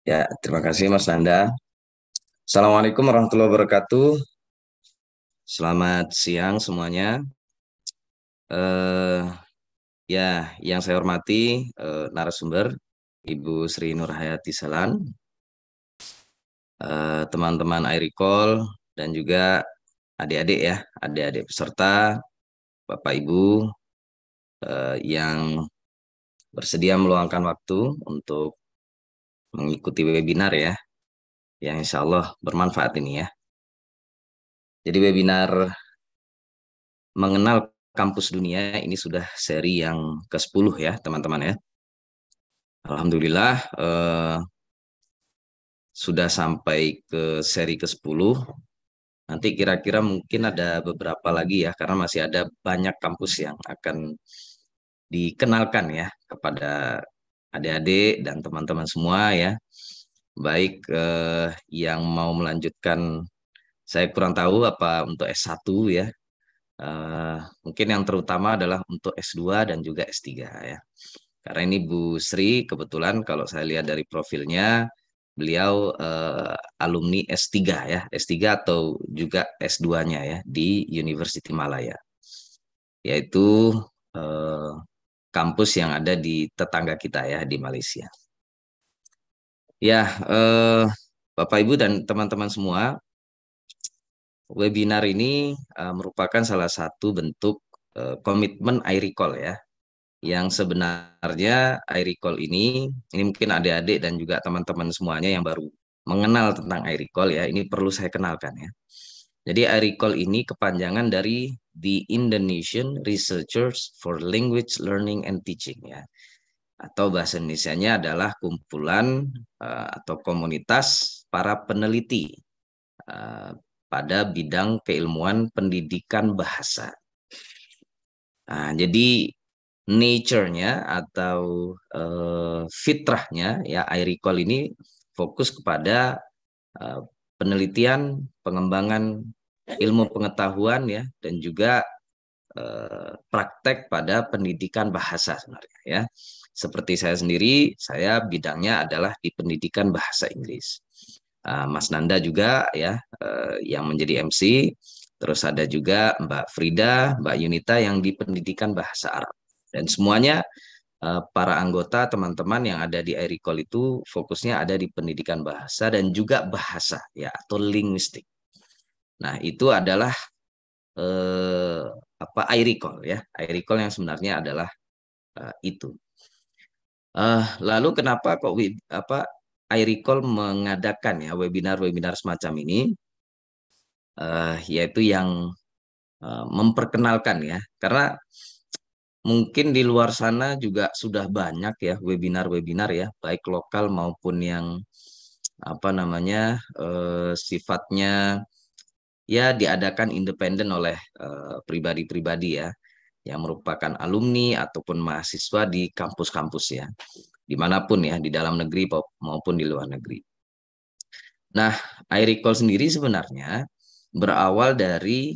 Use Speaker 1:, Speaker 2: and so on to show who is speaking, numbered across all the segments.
Speaker 1: Ya, terima kasih Mas Nanda. Assalamualaikum warahmatullahi wabarakatuh. Selamat siang semuanya. Eh, ya, yang saya hormati narasumber Ibu Sri Nurhayati Salan, teman-teman iRecall, dan juga adik-adik ya, adik-adik peserta, Bapak Ibu yang bersedia meluangkan waktu untuk mengikuti webinar ya, yang insya Allah bermanfaat ini ya. Jadi webinar mengenal kampus dunia ini sudah seri yang ke-10 ya teman-teman ya. Alhamdulillah sudah sampai ke seri ke-10. Nanti kira-kira mungkin ada beberapa lagi ya karena masih ada banyak kampus yang akan dikenalkan ya kepada adik-adik dan teman-teman semua ya. Baik yang mau melanjutkan, saya kurang tahu apa untuk S1 ya. Mungkin yang terutama adalah untuk S2 dan juga S3 ya. Karena ini Bu Sri kebetulan kalau saya lihat dari profilnya beliau alumni S3 ya, S3 atau juga S2-nya ya di University Malaya, yaitu eh, kampus yang ada di tetangga kita ya di Malaysia. Ya, Bapak Ibu dan teman-teman semua, webinar ini merupakan salah satu bentuk komitmen iRecall ya, yang sebenarnya iRecall ini mungkin adik-adik dan juga teman-teman semuanya yang baru mengenal tentang iRecall ya, ini perlu saya kenalkan ya. Jadi iRecall ini kepanjangan dari The Indonesian Researchers for Language Learning and Teaching ya. Atau bahasa Indonesianya adalah kumpulan atau komunitas para peneliti eh, pada bidang keilmuan pendidikan bahasa. Nah, jadi nature-nya atau fitrahnya ya iRecall ini fokus kepada eh, penelitian, pengembangan ilmu pengetahuan ya dan juga praktek pada pendidikan bahasa sebenarnya ya. Seperti saya sendiri, saya bidangnya adalah di pendidikan bahasa Inggris. Mas Nanda juga ya yang menjadi MC, terus ada juga Mbak Frida, Mbak Yunita yang di pendidikan bahasa Arab. Dan semuanya para anggota teman-teman yang ada di iRecall itu fokusnya ada di pendidikan bahasa dan juga bahasa ya atau linguistik. Nah, itu adalah eh, apa iRecall ya. iRecall yang sebenarnya adalah itu. Lalu kenapa kok iRecall mengadakan ya webinar-webinar semacam ini? Yaitu yang memperkenalkan ya. Karena mungkin di luar sana juga sudah banyak ya webinar-webinar ya, baik lokal maupun yang apa namanya sifatnya ya diadakan independen oleh pribadi-pribadi ya, yang merupakan alumni ataupun mahasiswa di kampus-kampus ya, dimanapun ya, di dalam negeri maupun di luar negeri. Nah, iRecall sendiri sebenarnya berawal dari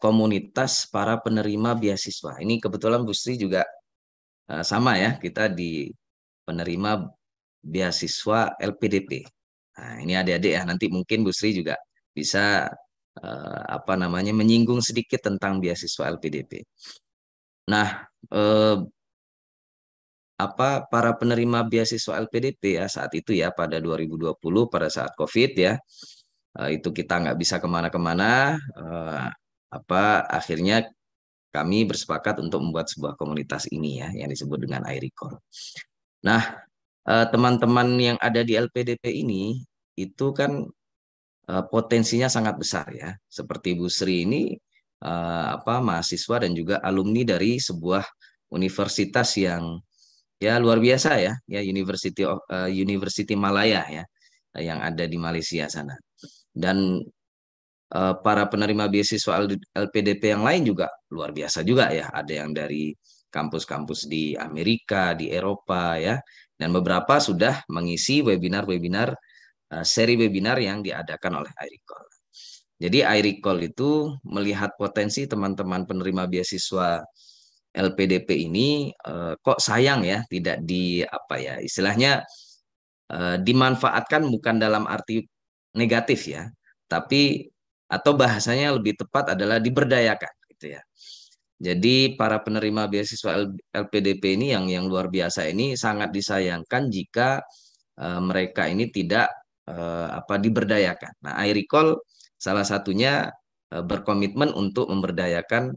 Speaker 1: komunitas para penerima beasiswa. Ini kebetulan Bu Sri juga sama ya, kita di penerima beasiswa LPDP. Nah, ini adik-adik ya, nanti mungkin Bu Sri juga bisa apa namanya menyinggung sedikit tentang beasiswa LPDP. Nah, eh, para penerima beasiswa LPDP ya saat itu ya pada 2020 pada saat COVID ya, itu kita nggak bisa kemana-kemana, akhirnya kami bersepakat untuk membuat sebuah komunitas ini ya yang disebut dengan iRecall. Nah, teman-teman yang ada di LPDP ini itu kan potensinya sangat besar ya. Seperti Bu Sri ini mahasiswa dan juga alumni dari sebuah universitas yang ya luar biasa ya, ya University Malaya ya, yang ada di Malaysia sana. Dan para penerima beasiswa LPDP yang lain juga luar biasa juga ya. Ada yang dari kampus-kampus di Amerika, di Eropa ya, dan beberapa sudah mengisi webinar-webinar seri webinar yang diadakan oleh iRecall. Jadi iRecall itu melihat potensi teman-teman penerima beasiswa LPDP ini kok sayang ya tidak di apa ya istilahnya dimanfaatkan bukan dalam arti negatif ya, tapi atau bahasanya lebih tepat adalah diberdayakan gitu ya. Jadi para penerima beasiswa LPDP ini yang luar biasa ini sangat disayangkan jika mereka ini tidak diberdayakan. Nah, iRecall salah satunya berkomitmen untuk memberdayakan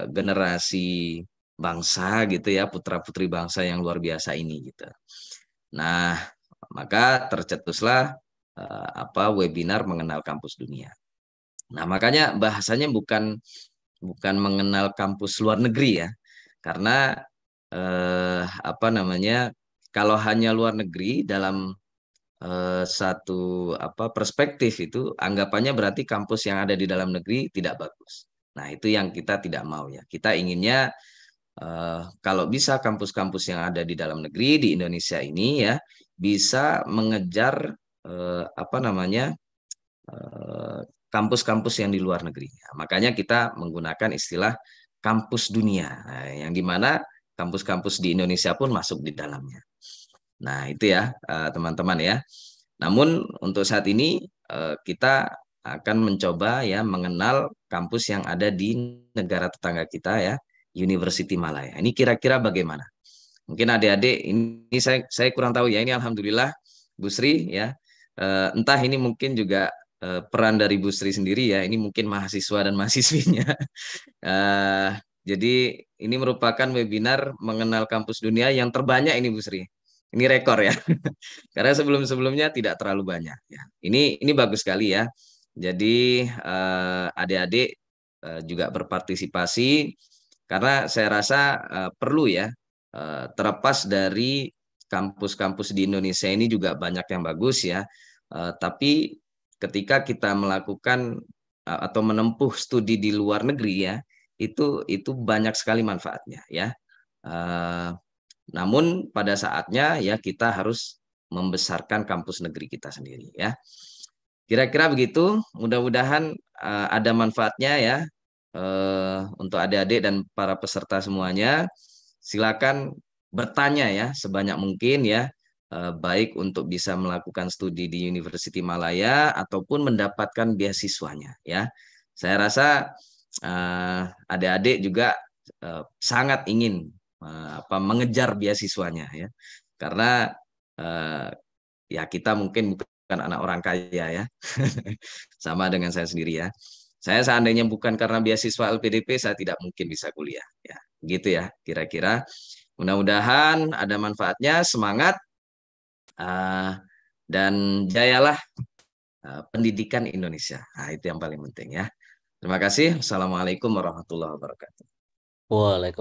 Speaker 1: generasi bangsa gitu ya, putra-putri bangsa yang luar biasa ini gitu. Nah, maka tercetuslah webinar mengenal kampus dunia. Nah, makanya bahasanya bukan bukan mengenal kampus luar negeri ya. Karena eh, apa namanya? Kalau hanya luar negeri dalam satu perspektif itu anggapannya berarti kampus yang ada di dalam negeri tidak bagus. Nah, itu yang kita tidak mau ya. Kita inginnya kalau bisa kampus-kampus yang ada di dalam negeri di Indonesia ini ya bisa mengejar eh, apa namanya eh, kampus-kampus yang di luar negeri. Nah, makanya kita menggunakan istilah kampus dunia, nah, yang dimana kampus-kampus di Indonesia pun masuk di dalamnya. Nah, itu ya teman-teman ya. Namun untuk saat ini kita akan mencoba ya mengenal kampus yang ada di negara tetangga kita ya, University Malaya. Ini kira-kira bagaimana? Mungkin adik-adik ini saya kurang tahu ya. Ini alhamdulillah Bu Sri ya. Entah ini mungkin juga peran dari Bu Sri sendiri ya. Ini mungkin mahasiswa dan mahasiswinya. Eh, jadi ini merupakan webinar mengenal kampus dunia yang terbanyak ini Bu Sri. Ini rekor ya. Karena sebelum-sebelumnya tidak terlalu banyak ya. Ini bagus sekali ya. Jadi adik-adik juga berpartisipasi karena saya rasa perlu ya terlepas dari kampus-kampus di Indonesia ini juga banyak yang bagus ya. Tapi ketika kita melakukan atau menempuh studi di luar negeri ya, itu banyak sekali manfaatnya ya. Eh, Namun pada saatnya ya kita harus membesarkan kampus negeri kita sendiri ya. Kira-kira begitu. Mudah-mudahan ada manfaatnya ya untuk adik-adik dan para peserta semuanya. Silakan bertanya ya sebanyak mungkin ya, baik untuk bisa melakukan studi di University Malaya ataupun mendapatkan beasiswanya ya. Saya rasa adik-adik juga sangat ingin mengejar beasiswanya ya, karena eh, ya kita mungkin bukan anak orang kaya ya, sama dengan saya sendiri ya. Saya seandainya bukan karena beasiswa LPDP, saya tidak mungkin bisa kuliah. Ya, gitu ya, kira-kira. Mudah-mudahan ada manfaatnya, semangat, uh, dan jayalah pendidikan Indonesia. Nah, itu yang paling penting ya. Terima kasih. Assalamualaikum warahmatullahi wabarakatuh.
Speaker 2: Waalaikumsalam.